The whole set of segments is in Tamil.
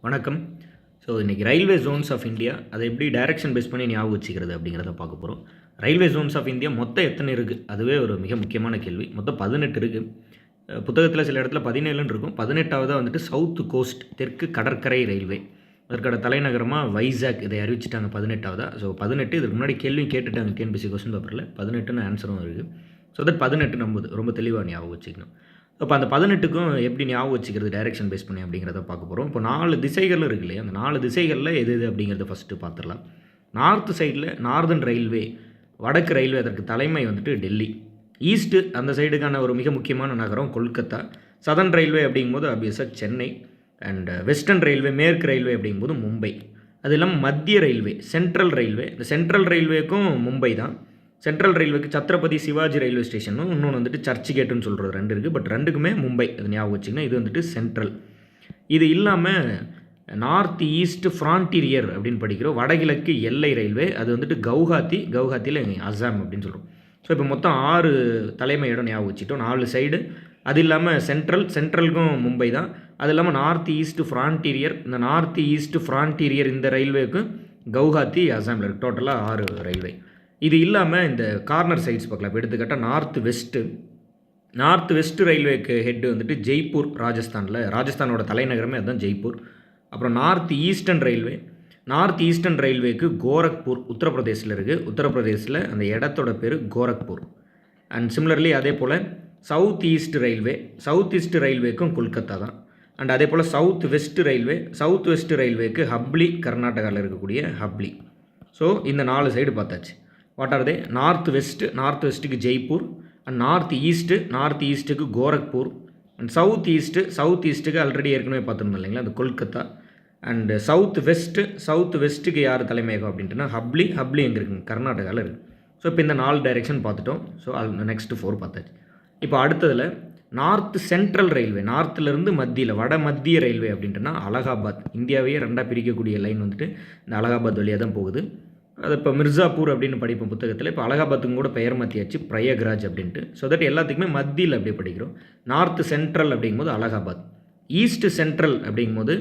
வணக்கம். ஸோ இன்றைக்கி ரயில்வே ஜோன்ஸ் ஆஃப் இந்தியா அதை எப்படி டைரக்ஷன் பேஸ் பண்ணி ஞாபகம் வச்சுக்கிறது அப்படிங்கிறத பார்க்க போகிறோம். ரயில்வே ஜோன்ஸ் ஆஃப் இந்தியா மொத்தம் எத்தனை இருக்குது? அதுவே ஒரு மிக முக்கியமான கேள்வி. மொத்தம் 18 இருக்குது. புத்தகத்தில் சில இடத்துல 17ன்னு இருக்கும். 18ஆவதாக வந்துட்டு சவுத் கோஸ்ட் தெற்கு கடற்கரை ரயில்வே. அதற்கான தலைநகரமாக வைசாக் இதை அறிவிச்சிட்டாங்க 18ஆவதாக. ஸோ 18 இதுக்கு முன்னாடி கேள்வி கேட்டுட்டாங்க டிஎன்பிஎஸ்சி கொஸ்டின் பேப்பரில். 18ன்னு ஆன்சரும் இருக்குது. ஸோ தட் 18 நம்ம ரொம்ப தெளிவாக ஞாபகம் வச்சுக்கணும். அப்போ அந்த 18க்கும் எப்படி ஞாபகம் வச்சுக்கிறது டைரக்ஷன் பேஸ் பண்ணி அப்படிங்கிறத பார்க்க போகிறோம். இப்போ 4 திசைகள் இருக்கு இல்லையா, அந்த 4 திசைகளில் எது அப்படிங்கிறத ஃபஸ்ட்டு பார்த்துடலாம். நார்த் சைடில் நார்தன் ரயில்வே, வடக்கு ரயில்வே, அதற்கு தலைமை வந்துட்டு டெல்லி. ஈஸ்ட்டு அந்த சைடுக்கான ஒரு மிக முக்கியமான நகரம் கொல்கத்தா. சதர்ன் ரயில்வே அப்படிங்கும்போது ஆப்வியஸாக சென்னை. அண்ட் வெஸ்டர்ன் ரயில்வே, மேற்கு ரயில்வே அப்படிங்கும்போது மும்பை. அது இல்லாமல் மத்திய ரயில்வே, சென்ட்ரல் ரயில்வே. இந்த சென்ட்ரல் ரயில்வேக்கும் மும்பை தான். சென்ட்ரல் ரயில்வேக்கு சத்ரபதி சிவாஜி ரயில்வே ஸ்டேஷனும் இன்னொன்று வந்துட்டு சர்ச் கேட்டுன்னு சொல்கிறது 2 இருக்குது. பட் 2க்குமே மும்பை, அது ஞாபகம் வச்சுங்கன்னா. இது வந்துட்டு சென்ட்ரல். இது இல்லாமல் நார்த் ஈஸ்ட் ஃப்ரான்டீரியர் அப்படின்னு படிக்கிறோம். வடகிழக்கு எல்லை ரயில்வே, அது வந்துட்டு கவுஹாத்தியில் அசாம் அப்படின்னு சொல்கிறோம். ஸோ இப்போ மொத்தம் 6 தலைமை இடம் ஞாபகம் வச்சுட்டோம், 4 சைடு. அது இல்லாமல் சென்ட்ரலுக்கும் மும்பை தான். அது இல்லாமல் நார்த் ஈஸ்ட் ஃப்ரான்டீரியர், இந்த நார்த் ஈஸ்ட் ஃப்ரான்டீரியர் இந்த ரயில்வேக்கு கவுஹாத்தி அசாமில் இருக்குது. டோட்டலாக 6 ரயில்வே. இது இல்லாமல் இந்த கார்னர் சைட்ஸ் பார்க்கலாம். இப்போ எடுத்துக்கிட்டால் நார்த் வெஸ்ட் ரயில்வேக்கு ஹெட்டு வந்துட்டு ஜெய்ப்பூர், ராஜஸ்தானோட தலைநகரமே அதுதான் ஜெய்ப்பூர். அப்புறம் நார்த் ஈஸ்டர்ன் ரயில்வேக்கு கோரக்பூர் உத்தரப்பிரதேசில் இருக்குது. உத்தரப்பிரதேசில் அந்த இடத்தோட பேர் கோரக்பூர். அண்ட் சிமிலர்லி அதே போல் சவுத் ஈஸ்ட் ரயில்வேக்கும் கொல்கத்தா தான். அண்ட் அதே போல் சவுத் வெஸ்ட் ரயில்வேக்கு ஹப்ளி, கர்நாடகாவில் இருக்கக்கூடிய ஹப்ளி. ஸோ இந்த 4 சைடு பார்த்தாச்சு. What are they? நார்த் வெஸ்ட்டுக்கு ஜெய்ப்பூர். அண்ட் நார்த் ஈஸ்ட்டுக்கு கோரக்பூர். அண்ட் சவுத் ஈஸ்ட்டுக்கு ஆல்ரெடி ஏற்கனவே பார்த்துருந்தோம் இல்லைங்களா, அந்த கொல்கத்தா. அண்டு சவுத் வெஸ்ட்டுக்கு யார் தலைமையகம் அப்படின்ட்டுனா ஹப்ளி எங்கே இருக்குங்க? கர்நாடகாவில் இருக்குது. ஸோ இப்போ இந்த 4 டைரெக்ஷன் பார்த்துட்டோம். ஸோ நெக்ஸ்ட்டு 4 பார்த்தாச்சு. இப்போ அடுத்ததில் நார்த் சென்ட்ரல் ரயில்வே, நார்த்துலேருந்து மத்தியில் வட மத்திய ரயில்வே அப்படின்ட்டுனா அலகாபாத். இந்தியாவையே 2ஆக பிரிக்கக்கூடிய லைன் வந்துட்டு இந்த அலகாபாத் வழியாக தான் போகுது. அது இப்போ மிர்சாப்பூர் அப்படின்னு படிப்போம் புத்தகத்தில். இப்போ அலகாபாத்துக்கும் கூட பெயர் மாற்றியாச்சு, பிரயக்ராஜ் அப்படின்ட்டு. ஸோ தட் எல்லாத்துக்குமே மத்தியில் அப்படி படிக்கிறோம். நார்த் சென்ட்ரல் அப்படிங்கும்போது அலகாபாத். ஈஸ்ட் சென்ட்ரல் அப்படிங்கும்போது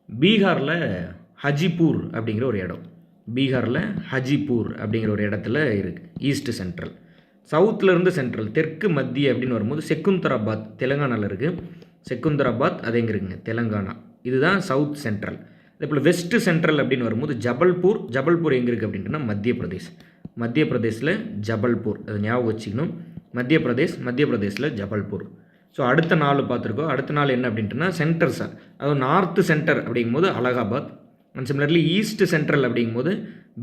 பீகாரில் ஹஜிப்பூர் அப்படிங்கிற ஒரு இடத்துல இருக்குது ஈஸ்ட் சென்ட்ரல். சவுத்துலேருந்து சென்ட்ரல், தெற்கு மத்திய அப்படின்னு வரும்போது செகுந்தராபாத் தெலுங்கானாவில் இருக்குது. செகுந்தராபாத் அது எங்கே இருக்குங்க? தெலுங்கானா. இதுதான் சவுத் சென்ட்ரல். அதே போல் வெஸ்ட் சென்ட்ரல் அப்படின்னு வரும்போது ஜபல்பூர் எங்கே இருக்குது அப்படின்ட்டுனா மத்திய பிரதேசில் ஜபல்பூர், அதை ஞாபகம் வச்சுக்கணும். மத்திய பிரதேசில் ஜபல்பூர். ஸோ அடுத்த 4 பார்த்துருக்கோம். அடுத்த 4 என்ன அப்படின்ட்டுனா சென்டர்ஸ். அதாவது நார்த் சென்டர் அப்படிங்கும்போது Allahabad. And similarly east central அப்படிங்கும்போது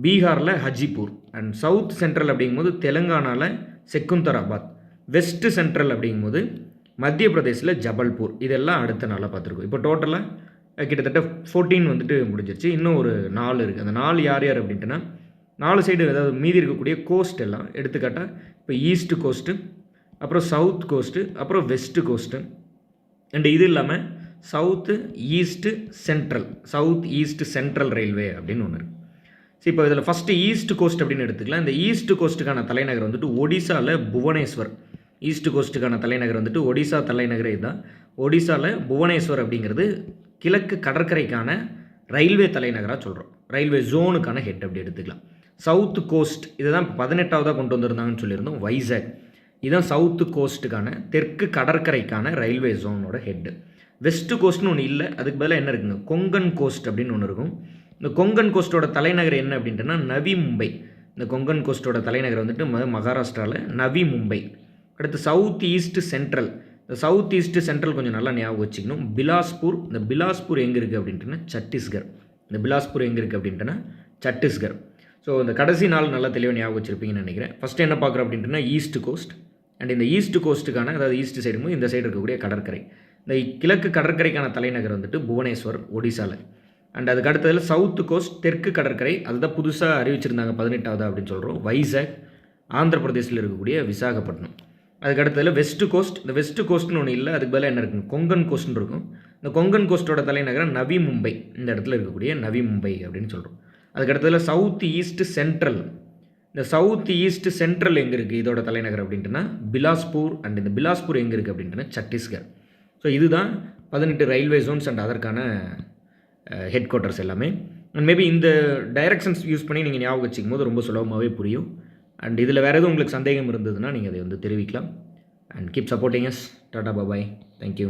பீகாரில் ஹஜிப்பூர். அண்ட் சவுத் சென்ட்ரல் அப்படிங்கும்போது தெலுங்கானாவில் செகுந்தராபாத். வெஸ்ட் சென்ட்ரல் அப்படிங்கும்போது மத்திய பிரதேசில் ஜபல்பூர். இதெல்லாம் அடுத்த 4 பார்த்துருக்கோம். இப்போ டோட்டலாக கிட்டத்தட்ட 14 வந்துட்டு முடிஞ்சிருச்சு. இன்னும் ஒரு 4 இருக்குது. அந்த 4 யார் அப்படின்ட்டுனா 4 சைடு, அதாவது மீதி இருக்கக்கூடிய கோஸ்ட் எல்லாம் எடுத்துக்காட்டால் இப்போ ஈஸ்ட் கோஸ்ட்டு, அப்புறம் சவுத் கோஸ்ட்டு, அப்புறம் வெஸ்ட் கோஸ்ட்டு. அண்ட் இது இல்லாமல் சவுத் ஈஸ்ட் சென்ட்ரல் ரயில்வே அப்படின்னு ஒன்று இருக்குது. ஸோ இப்போ இதில் ஃபஸ்ட்டு ஈஸ்ட் கோஸ்ட் அப்படின்னு எடுத்துக்கலாம். இந்த ஈஸ்ட் கோஸ்ட்டுக்கான தலைநகர் வந்துட்டு ஒடிசாவில் புவனேஸ்வர். ஈஸ்ட் கோஸ்ட்டுக்கான தலைநகர் வந்துட்டு ஒடிசா தலைநகரே இதுதான். ஒடிசாவில் புவனேஸ்வர் அப்படிங்கிறது கிழக்கு கடற்கரைக்கான ரயில்வே தலைநகராக சொல்கிறோம். ரயில்வே ஜோனுக்கான ஹெட் அப்படி எடுத்துக்கலாம். சவுத் கோஸ்ட் இதை தான் 18ஆவதாக கொண்டு வந்திருந்தாங்கன்னு சொல்லியிருந்தோம், வைசாக். இதுதான் சவுத்து கோஸ்ட்டுக்கான தெற்கு கடற்கரைக்கான ரயில்வே ஜோனோட ஹெட்டு. வெஸ்ட் கோஸ்ட்னு ஒன்று இல்லை, அதுக்கு பதிலாக என்ன இருக்குங்க? கொங்கன் கோஸ்ட் அப்படின்னு ஒன்று இருக்கும். இந்த கொங்கன் கோஸ்ட்டோட தலைநகர் என்ன அப்படின்ட்டுனா நவி மும்பை. இந்த கொங்கன் கோஸ்ட்டோட தலைநகர் வந்துட்டு மகாராஷ்டிராவில் நவி மும்பை. அடுத்து சவுத் ஈஸ்ட் சென்ட்ரல். இந்த சவுத் ஈஸ்ட் சென்ட்ரல் கொஞ்சம் நல்லா ஞாபகம் வச்சுக்கணும். இந்த பிலாஸ்பூர் எங்கே இருக்குது அப்படின்ட்டுனா சத்தீஸ்கர். ஸோ இந்த கடைசி 4 நல்லா தெளிவாக ஞாபகம் வச்சுருப்பீங்கன்னு நினைக்கிறேன். ஃபஸ்ட்டு என்ன பார்க்குறோம் அப்படின்ட்டுனா ஈஸ்ட் கோஸ்ட். அண்ட் இந்த ஈஸ்ட் கோஸ்ட்டுக்கான, அதாவது ஈஸ்ட் சைடு இந்த சைடு இருக்கக்கூடிய கடற்கரை, இந்த கிழக்கு கடற்கரைக்கான தலைநகர் வந்துட்டு புவனேஸ்வர், ஒடிசாவில். அண்ட் அதுக்கு அடுத்ததில் சவுத் கோஸ்ட் தெற்கு கடற்கரை, அதுதான் புதுசாக அறிவிச்சிருந்தாங்க 18ஆவதாக அப்படின்னு சொல்கிறோம், வைசாக். ஆந்திர பிரதேசில் இருக்கக்கூடிய விசாகப்பட்டினம். அதுக்கு அடுத்ததில் வெஸ்ட் கோஸ்ட். இந்த வெஸ்ட் கோஸ்ட்னு ஒன்று இல்லை, அதுக்கு பதிலாக என்ன இருக்குங்க? கொங்கன் கோஸ்ட்னு இருக்கும். இந்த கொங்கன் கோஸ்ட்டோட தலைநகரம் நவி மும்பை. இந்த இடத்துல இருக்கக்கூடிய நவி மும்பை அப்படின்னு சொல்கிறோம். அதுக்கு அடுத்ததில் சவுத் ஈஸ்ட் சென்ட்ரல். இந்த சவுத் ஈஸ்ட் சென்ட்ரல் எங்கே இருக்குது இதோட தலைநகர் அப்படின்ட்டுனா பிலாஸ்பூர். அண்ட் இந்த பிலாஸ்பூர் எங்கே இருக்குது அப்படின்ட்டுனா சத்தீஸ்கர். ஸோ இதுதான் 18 ரயில்வே ஜோன்ஸ் அண்ட் அதற்கான ஹெட் குவார்ட்டர்ஸ் எல்லாமே. அண்ட் மேபி இந்த டைரக்ஷன்ஸ் யூஸ் பண்ணி நீங்கள் ஞாபகம் வச்சுக்கும் போது ரொம்ப சுலபமாகவே புரியும். அண்ட் இதில் வேறு எதுவும் உங்களுக்கு சந்தேகம் இருந்ததுன்னா நீங்கள் அதை வந்து தெரிவிக்கலாம். And keep supporting us. Tata bye. Thank you.